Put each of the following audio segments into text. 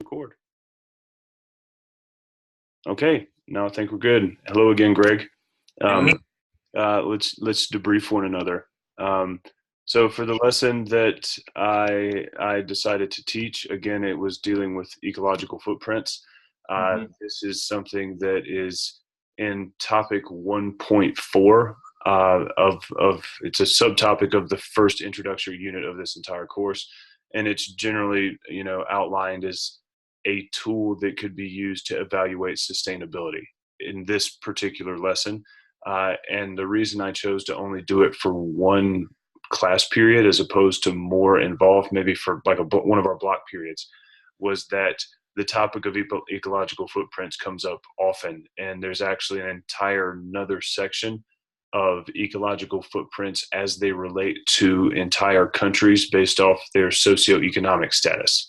Record. Okay, now I think we're good. Hello again, Greg. Hello. Let's debrief one another. Um, so for the lesson that I decided to teach, again, it was dealing with ecological footprints. Mhm. This is something that is in topic 1.4 of it's a subtopic of the first introductory unit of this entire course, and it's generally outlined as a tool that could be used to evaluate sustainability. In this particular lesson, and the reason I chose to only do it for one class period as opposed to more involved, maybe for like one of our block periods, was that the topic of ecological footprints comes up often. And there's actually an entire another section of ecological footprints as they relate to entire countries based off their socioeconomic status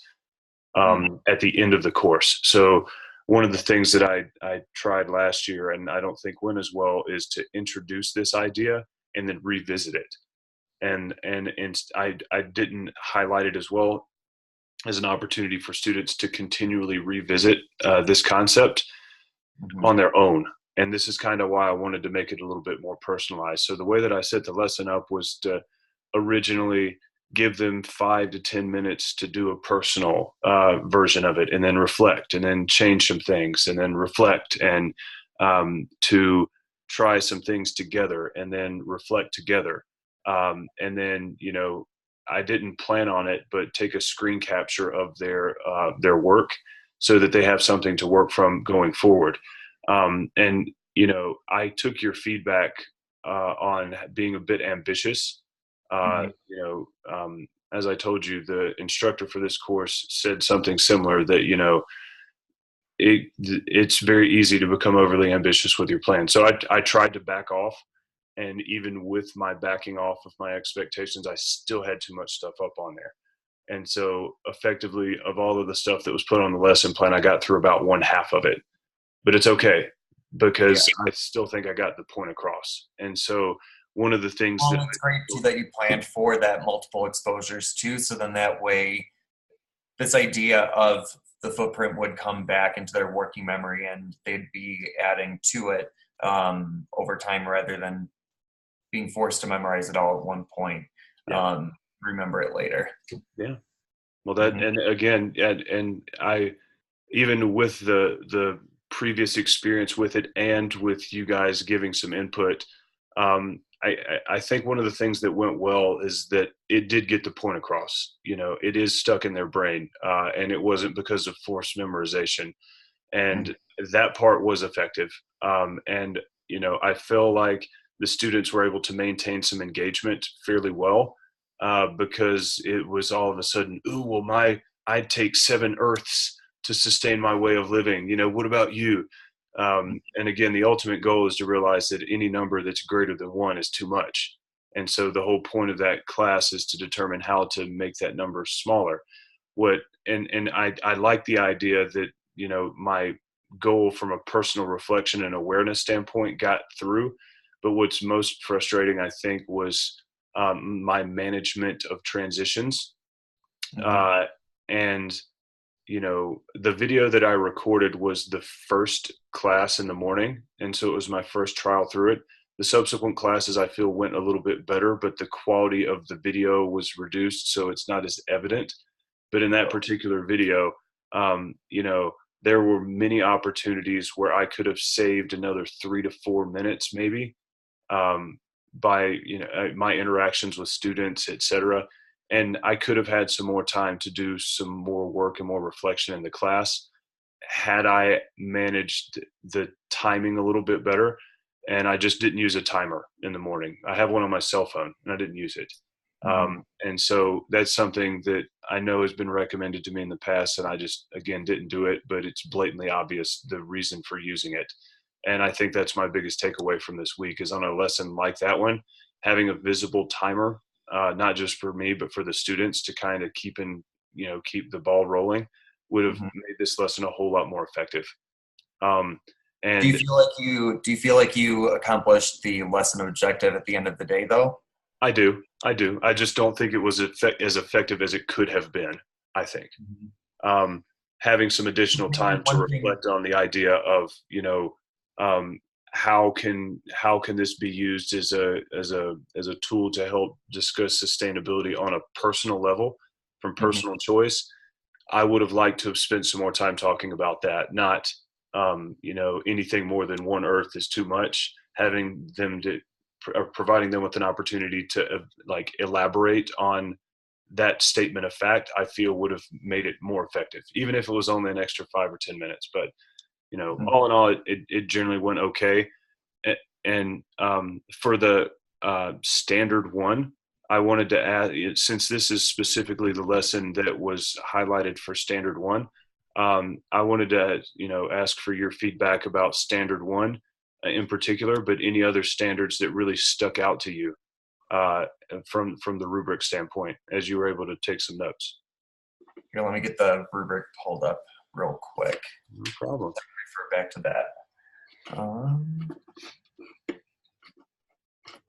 Mm. at the end of the course. So one of the things that I tried last year, and I don't think went as well, is to introduce this idea and then revisit it. And I didn't highlight it as well as an opportunity for students to continually revisit this concept Mhm. on their own. And this is kind of why I wanted to make it a little bit more personalized. So the way that I set the lesson up was to originally give them 5 to 10 minutes to do a personal version of it, and then reflect, and then change some things, and then reflect, and to try some things together, and then reflect together. And then, I didn't plan on it, but take a screen capture of their work so that they have something to work from going forward. And I took your feedback on being a bit ambitious. Uh, Mhm. you know, as I told you, the instructor for this course said something similar, that it's very easy to become overly ambitious with your plan. So I tried to back off, and even with my backing off of my expectations, I still had too much stuff up on there. And so effectively, of all of the stuff that was put on the lesson plan, I got through about one half of it, but it's okay Yeah. because I still think I got the point across. And so one of the things that Well, it's great too that you planned for that multiple exposures too. So then that way, this idea of the footprint would come back into their working memory, and they'd be adding to it over time rather than being forced to memorize it all at one point. yeah, Um, Remember it later. yeah. Well, that, Mhm. and again, and I, even with the previous experience with it, and with you guys giving some input, I think one of the things that went well is that it did get the point across. It is stuck in their brain, and it wasn't because of forced memorization, and that part was effective. And I feel like the students were able to maintain some engagement fairly well, because it was all of a sudden, ooh, well, I'd take 7 Earths to sustain my way of living. What about you? And again, the ultimate goal is to realize that any number that's greater than one is too much. And so the whole point of that class is to determine how to make that number smaller. What and I like the idea that my goal from a personal reflection and awareness standpoint got through. But what's most frustrating, I think, was my management of transitions. Mhm. Uh, and the video that I recorded was the first class in the morning, and so it was my first trial through it. The subsequent classes, I feel, went a little bit better, but the quality of the video was reduced, so it's not as evident. But in that particular video, there were many opportunities where I could have saved another 3 to 4 minutes, maybe, by my interactions with students, etc. And I could have had some more time to do some more work and more reflection in the class had I managed the timing a little bit better. And I just didn't use a timer in the morning. I have one on my cell phone, and I didn't use it. Mhm. And so that's something that I know has been recommended to me in the past, and I just, again, didn't do it, but it's blatantly obvious the reason for using it. And I think that's my biggest takeaway from this week, is on a lesson like that one, having a visible timer, not just for me, but for the students, to kind of keep the ball rolling, would have Mhm. made this lesson a whole lot more effective. Um, Do you and feel like you accomplished the lesson objective at the end of the day though? I do, I do. I just don't think it was as effective as it could have been, I think. Mhm. Um, having some additional time to One thing. reflect on the idea of, um, how can this be used as a tool to help discuss sustainability on a personal level from Mhm. personal choice. I would have liked to have spent some more time talking about that, not anything more than one earth is too much. Having them to providing them with an opportunity to like elaborate on that statement of fact, I feel would have made it more effective, even if it was only an extra 5 or 10 minutes. But Mhm. all in all, it generally went okay. And for the standard one, I wanted to add, since this is specifically the lesson that was highlighted for standard one, I wanted to, ask for your feedback about standard one in particular, but any other standards that really stuck out to you uh, from the rubric standpoint as you were able to take some notes. Here, let me get the rubric pulled up real quick. No problem. Refer back to that.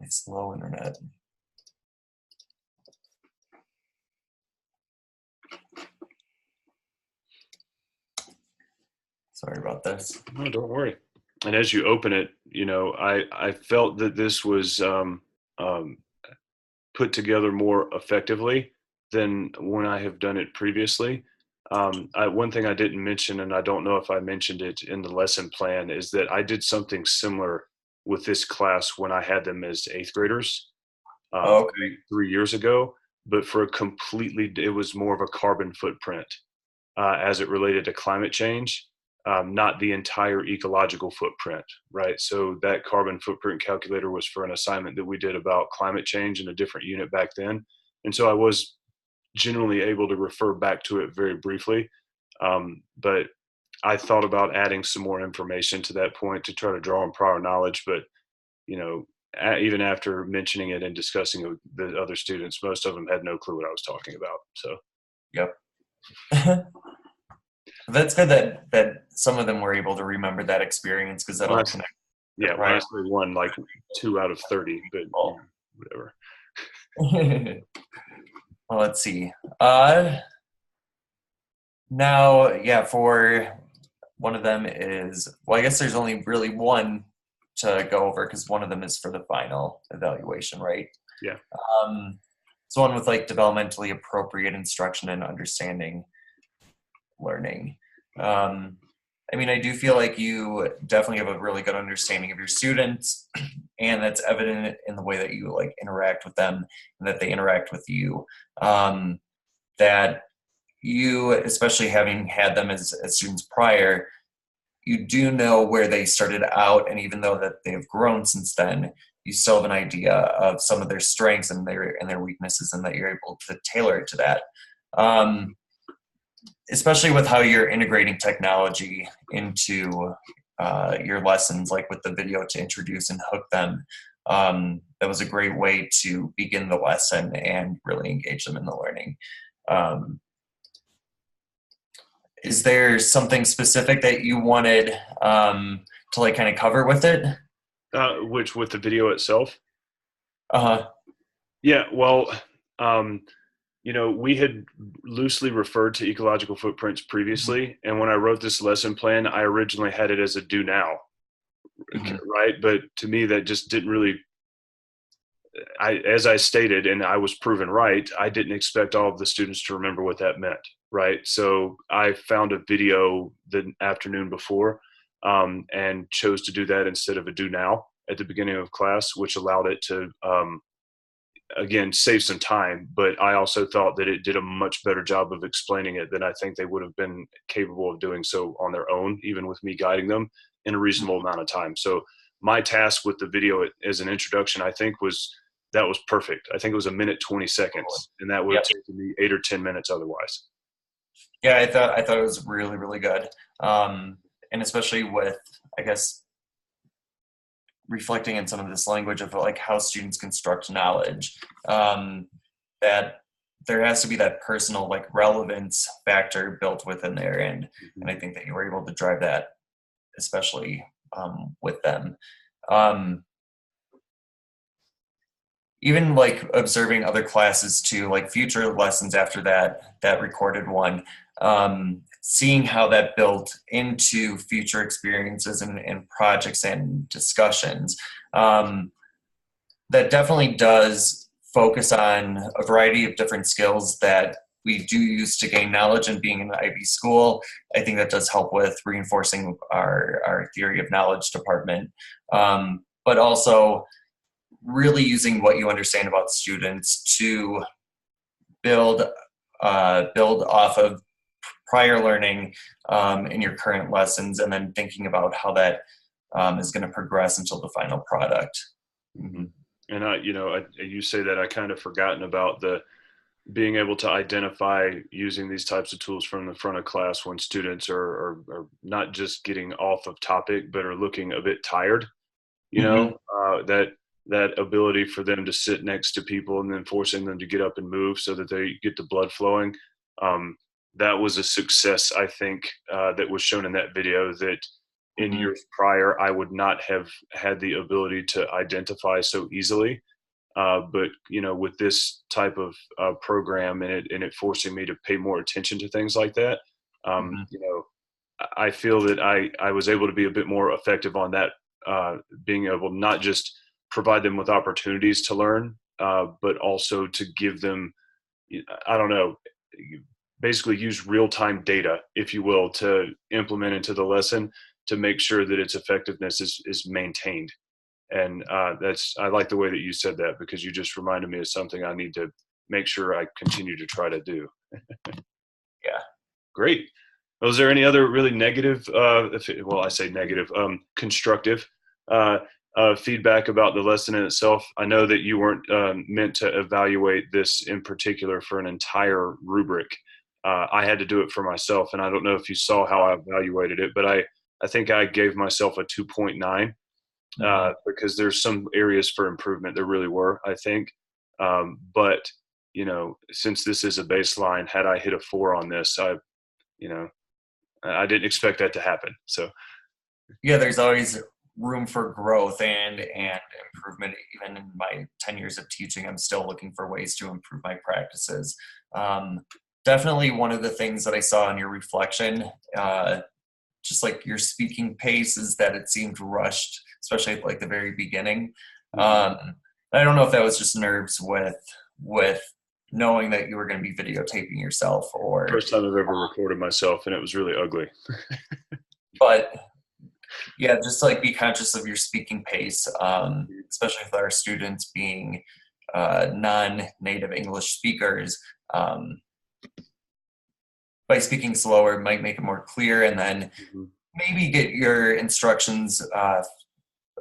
It's slow internet. Sorry about this. No, don't worry. And as you open it, I felt that this was um, put together more effectively than when I have done it previously. One thing I didn't mention, and I don't know if I mentioned it in the lesson plan, is that I did something similar with this class when I had them as eighth graders Oh, okay. 3 years ago, but it was more of a carbon footprint as it related to climate change, not the entire ecological footprint, right? So that carbon footprint calculator was for an assignment that we did about climate change in a different unit back then. And so I was generally able to refer back to it very briefly. But I thought about adding some more information to that point to try to draw on prior knowledge. But, even after mentioning it and discussing it with the other students, most of them had no clue what I was talking about. So, Yep. That's good that some of them were able to remember that experience because when that'll I connect their Yeah, when I prior. say one, like 2 out of 30, but whatever. Well, let's see. Now, yeah, for one of them is, well, I guess there's only really one to go over because one of them is for the final evaluation, right? Yeah. It's one with like developmentally appropriate instruction and understanding learning. Um, I mean, I do feel like you definitely have a really good understanding of your students, and that's evident in the way that you like interact with them and that they interact with you. That you, especially having had them as students prior, you do know where they started out, and even though that they've grown since then, you still have an idea of some of their strengths and their weaknesses, and that you're able to tailor it to that. Um, Especially with how you're integrating technology into your lessons, like with the video to introduce and hook them. That was a great way to begin the lesson and really engage them in the learning. Um, is there something specific that you wanted to like kind of cover with it? Which with the video itself? Uh, Yeah, well, um, we had loosely referred to ecological footprints mhm, previously, and when I wrote this lesson plan, I originally had it as a do now, mhm, right? But to me, that just didn't really. As I stated, and I was proven right, I didn't expect all of the students to remember what that meant, right? So I found a video the afternoon before, and chose to do that instead of a do now at the beginning of class, which allowed it to again save some time. But I also thought that it did a much better job of explaining it than I think they would have been capable of doing so on their own, even with me guiding them in a reasonable amount of time. So my task with the video as an introduction, I think, was perfect. I think it was 1 minute 20 seconds, and that would have yep. taken me 8 or 10 minutes otherwise. Yeah, I thought it was really really good, and especially with I guess reflecting in some of this language of like how students construct knowledge, that there has to be that personal like relevance factor built within there, and I think that you were able to drive that especially with them. um, Even like observing other classes too, like future lessons after that recorded one, seeing how that built into future experiences and projects and discussions. That definitely does focus on a variety of different skills that we do use to gain knowledge, and being in an IB school, I think that does help with reinforcing our theory of knowledge department. But also really using what you understand about students to build off of prior learning in your current lessons, and then thinking about how that is going to progress until the final product. Mm-hmm. And you say that, I kind of forgotten about the being able to identify using these types of tools from the front of class when students are not just getting off of topic, but are looking a bit tired. That ability for them to sit next to people and then forcing them to get up and move so that they get the blood flowing. That was a success, I think, that was shown in that video, that in years prior, I would not have had the ability to identify so easily. But with this type of program and it forcing me to pay more attention to things like that, I feel that I was able to be a bit more effective on that, being able not just provide them with opportunities to learn, but also to give them, I don't know, basically use real-time data, if you will, to implement into the lesson to make sure that its effectiveness is maintained. And I like the way that you said that, because you just reminded me of something I need to make sure I continue to try to do. Yeah. Great. Was there any other really negative, I say negative, constructive feedback about the lesson in itself? I know that you weren't meant to evaluate this in particular for an entire rubric. I had to do it for myself, and I don't know if you saw how I evaluated it, but I think I gave myself a 2.9 because there's some areas for improvement. There really were, I think. But, since this is a baseline, had I hit a 4 on this, I didn't expect that to happen. So, yeah, there's always room for growth and improvement. Even in my 10 years of teaching, I'm still looking for ways to improve my practices. Definitely one of the things that I saw in your reflection, just like your speaking pace, is that it seemed rushed, especially at like the very beginning. I don't know if that was just nerves with knowing that you were going to be videotaping yourself, or first time I've ever recorded myself, and it was really ugly. But yeah, just like be conscious of your speaking pace, especially with our students being non-native English speakers. By speaking slower, might make it more clear, and then maybe get your instructions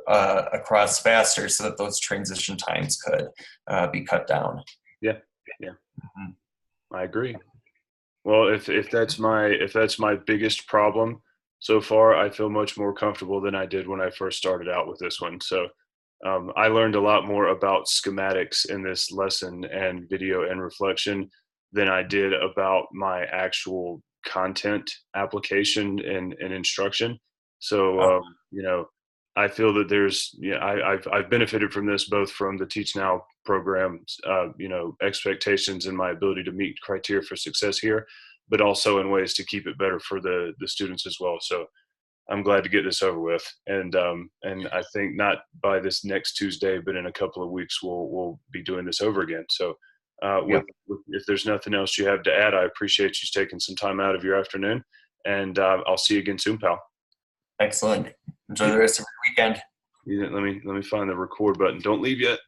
across faster so that those transition times could be cut down. Yeah. I agree. Well, if that's my biggest problem so far, I feel much more comfortable than I did when I first started out with this one. So I learned a lot more about schematics in this lesson and video and reflection than I did about my actual content application and instruction. So, I feel that I've benefited from this, both from the Teach Now programs, expectations and my ability to meet criteria for success here, but also in ways to keep it better for the students as well. So I'm glad to get this over with. And I think not by this next Tuesday, but in a couple of weeks, we'll be doing this over again. So if there's nothing else you have to add, I appreciate you taking some time out of your afternoon, and I'll see you again soon, pal. Excellent. Enjoy the rest of your weekend. Let me find the record button. Don't leave yet.